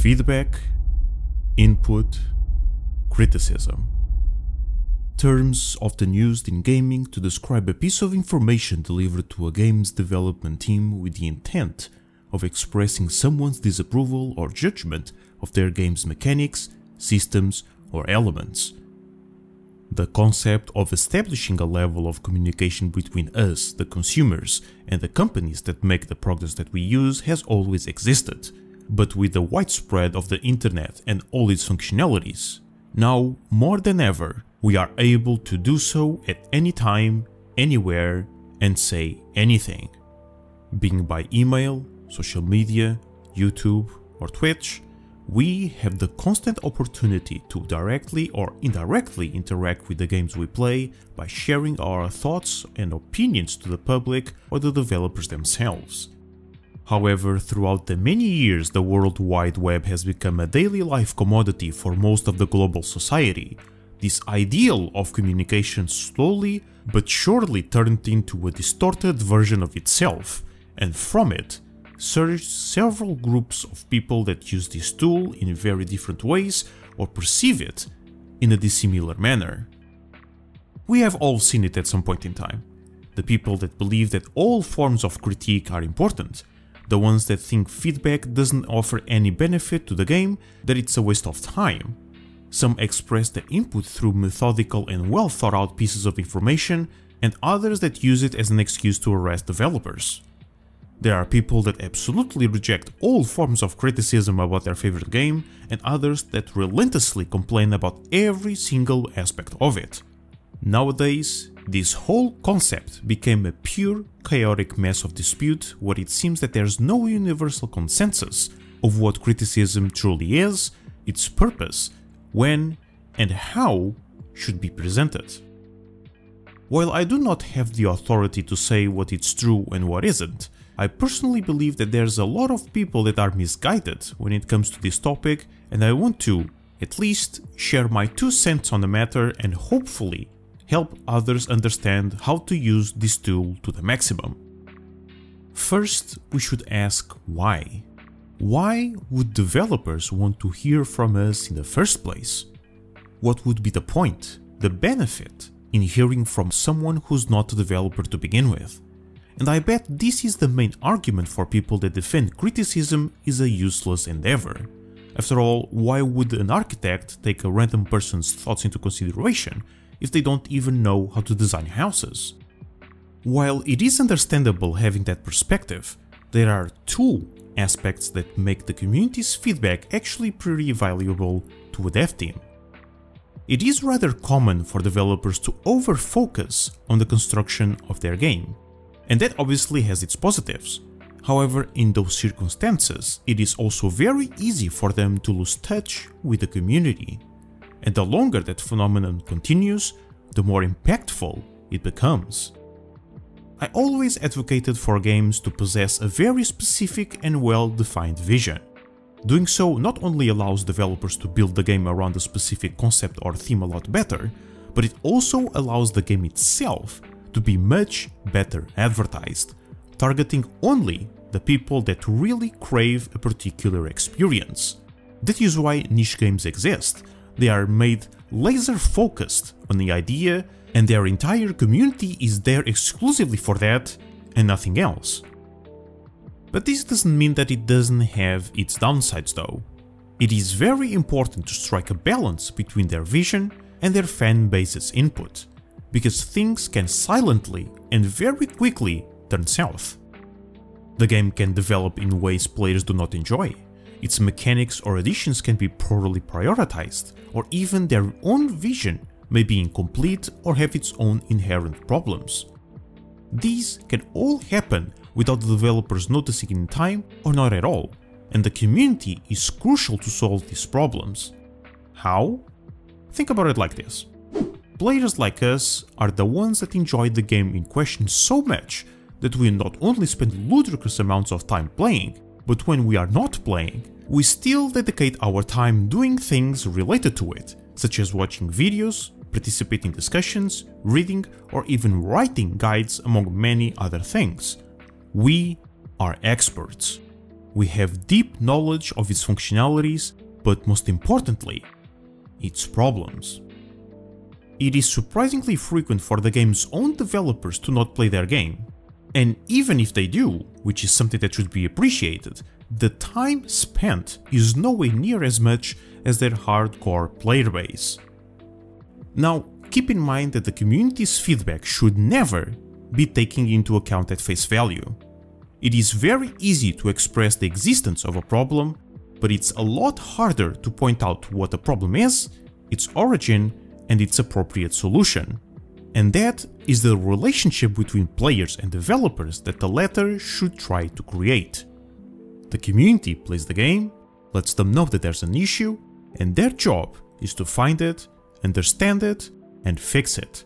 Feedback, input, criticism. Terms often used in gaming to describe a piece of information delivered to a game's development team with the intent of expressing someone's disapproval or judgment of their game's mechanics, systems, or elements. The concept of establishing a level of communication between us, the consumers, and the companies that make the products that we use has always existed, but with the widespread of the internet and all its functionalities, now more than ever, we are able to do so at any time, anywhere, and say anything. Being by email, social media, YouTube, or Twitch, we have the constant opportunity to directly or indirectly interact with the games we play by sharing our thoughts and opinions to the public or the developers themselves. However, throughout the many years the World Wide Web has become a daily life commodity for most of the global society, this ideal of communication slowly but surely turned into a distorted version of itself, and from it surged several groups of people that use this tool in very different ways or perceive it in a dissimilar manner. We have all seen it at some point in time. The people that believe that all forms of critique are important, the ones that think feedback doesn't offer any benefit to the game, that it's a waste of time. Some express their input through methodical and well thought out pieces of information, and others that use it as an excuse to harass developers. There are people that absolutely reject all forms of criticism about their favorite game, and others that relentlessly complain about every single aspect of it. Nowadays, this whole concept became a pure, chaotic mess of dispute where it seems that there's no universal consensus of what criticism truly is, its purpose, when and how should be presented. While I do not have the authority to say what is true and what isn't, I personally believe that there's a lot of people that are misguided when it comes to this topic, and I want to, at least, share my 2 cents on the matter and hopefully help others understand how to use this tool to the maximum. First, we should ask why. Why would developers want to hear from us in the first place? What would be the point, the benefit, in hearing from someone who's not a developer to begin with? And I bet this is the main argument for people that defend criticism is a useless endeavor. After all, why would an architect take a random person's thoughts into consideration if they don't even know how to design houses? While it is understandable having that perspective, there are 2 aspects that make the community's feedback actually pretty valuable to a dev team. It is rather common for developers to over-focus on the construction of their game, and that obviously has its positives. However, in those circumstances, it is also very easy for them to lose touch with the community. And the longer that phenomenon continues, the more impactful it becomes. I always advocated for games to possess a very specific and well-defined vision. Doing so not only allows developers to build the game around a specific concept or theme a lot better, but it also allows the game itself to be much better advertised, targeting only the people that really crave a particular experience. That is why niche games exist. They are made laser focused on the idea, and their entire community is there exclusively for that and nothing else. But this doesn't mean that it doesn't have its downsides though. It is very important to strike a balance between their vision and their fan base's input, because things can silently and very quickly turn south. The game can develop in ways players do not enjoy. Its mechanics or additions can be poorly prioritized, or even their own vision may be incomplete or have its own inherent problems. These can all happen without the developers noticing in time or not at all, and the community is crucial to solve these problems. How? Think about it like this. Players like us are the ones that enjoy the game in question so much that we not only spend ludicrous amounts of time playing, but when we are not playing, we still dedicate our time doing things related to it, such as watching videos, participating in discussions, reading, or even writing guides among many other things. We are experts. We have deep knowledge of its functionalities, but most importantly, its problems. It is surprisingly frequent for the game's own developers to not play their game. And even if they do, which is something that should be appreciated, the time spent is nowhere near as much as their hardcore player base. Now, keep in mind that the community's feedback should never be taken into account at face value. It is very easy to express the existence of a problem, but it's a lot harder to point out what the problem is, its origin, and its appropriate solution. And that is the relationship between players and developers that the latter should try to create. The community plays the game, lets them know that there's an issue, and their job is to find it, understand it, and fix it.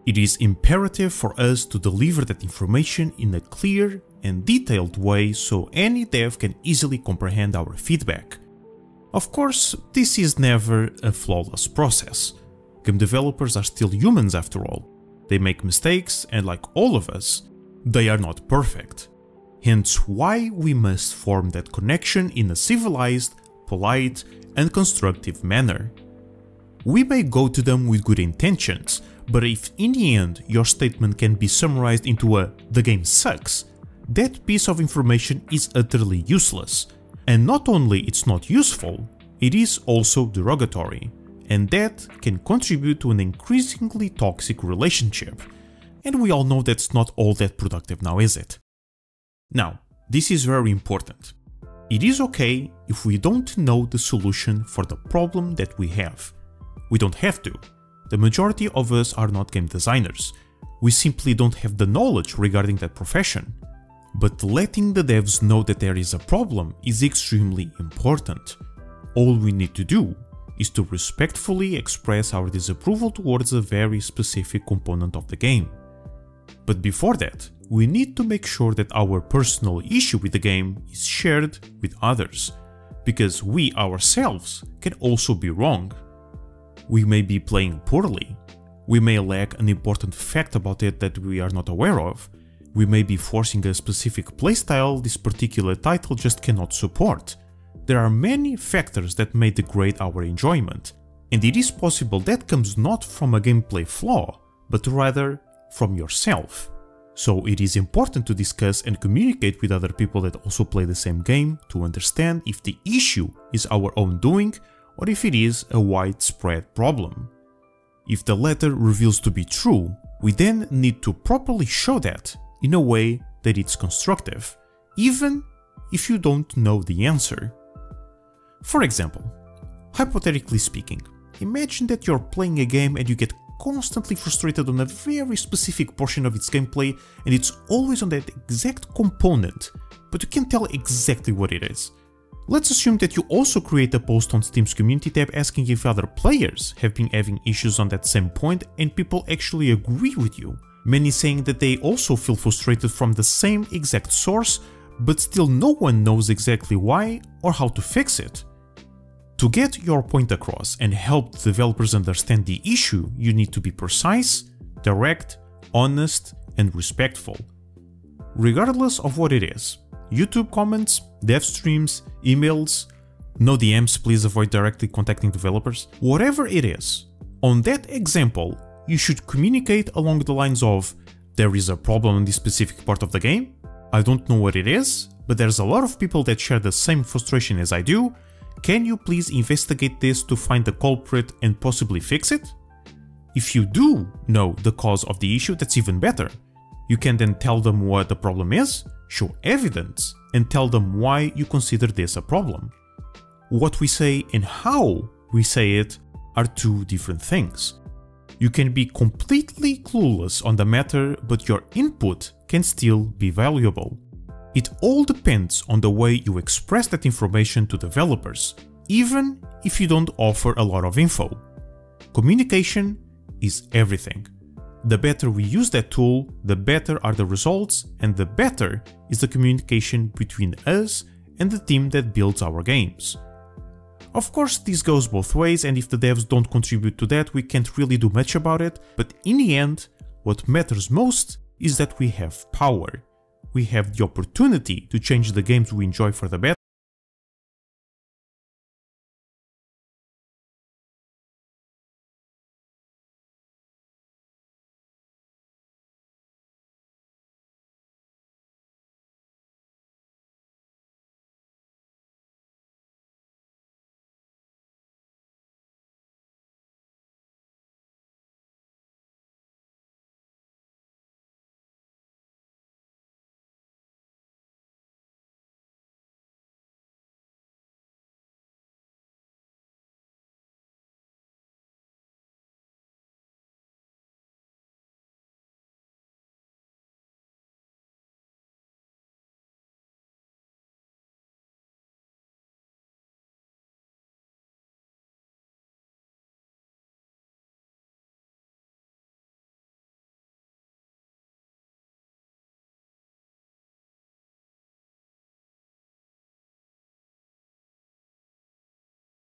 It is imperative for us to deliver that information in a clear and detailed way so any dev can easily comprehend our feedback. Of course, this is never a flawless process. Game developers are still humans after all. They make mistakes, and like all of us, they are not perfect. Hence why we must form that connection in a civilized, polite, and constructive manner. We may go to them with good intentions, but if in the end your statement can be summarized into a "the game sucks", that piece of information is utterly useless. And not only it's not useful, it is also derogatory. And that can contribute to an increasingly toxic relationship. And we all know that's not all that productive now, is it? Now, this is very important. It is okay if we don't know the solution for the problem that we have. We don't have to. The majority of us are not game designers. We simply don't have the knowledge regarding that profession. But letting the devs know that there is a problem is extremely important. All we need to do is to respectfully express our disapproval towards a very specific component of the game. But before that, we need to make sure that our personal issue with the game is shared with others, because we ourselves can also be wrong. We may be playing poorly, we may lack an important fact about it that we are not aware of, we may be forcing a specific playstyle this particular title just cannot support. There are many factors that may degrade our enjoyment, and it is possible that comes not from a gameplay flaw, but rather from yourself. So it is important to discuss and communicate with other people that also play the same game to understand if the issue is our own doing or if it is a widespread problem. If the latter reveals to be true, we then need to properly show that in a way that it's constructive, even if you don't know the answer. For example, hypothetically speaking, imagine that you're playing a game and you get constantly frustrated on a very specific portion of its gameplay and it's always on that exact component, but you can't tell exactly what it is. Let's assume that you also create a post on Steam's community tab asking if other players have been having issues on that same point and people actually agree with you, many saying that they also feel frustrated from the same exact source, but still no one knows exactly why or how to fix it. To get your point across and help developers understand the issue, you need to be precise, direct, honest, and respectful. Regardless of what it is, YouTube comments, dev streams, emails, no DMs, please avoid directly contacting developers, whatever it is. On that example, you should communicate along the lines of, there is a problem in this specific part of the game, I don't know what it is, but there's a lot of people that share the same frustration as I do. Can you please investigate this to find the culprit and possibly fix it? If you do know the cause of the issue, that's even better. You can then tell them what the problem is, show evidence, and tell them why you consider this a problem. What we say and how we say it are two different things. You can be completely clueless on the matter, but your input can still be valuable. It all depends on the way you express that information to developers, even if you don't offer a lot of info. Communication is everything. The better we use that tool, the better are the results, and the better is the communication between us and the team that builds our games. Of course, this goes both ways, and if the devs don't contribute to that, we can't really do much about it, but in the end, what matters most is that we have power. we have the opportunity to change the games we enjoy for the better,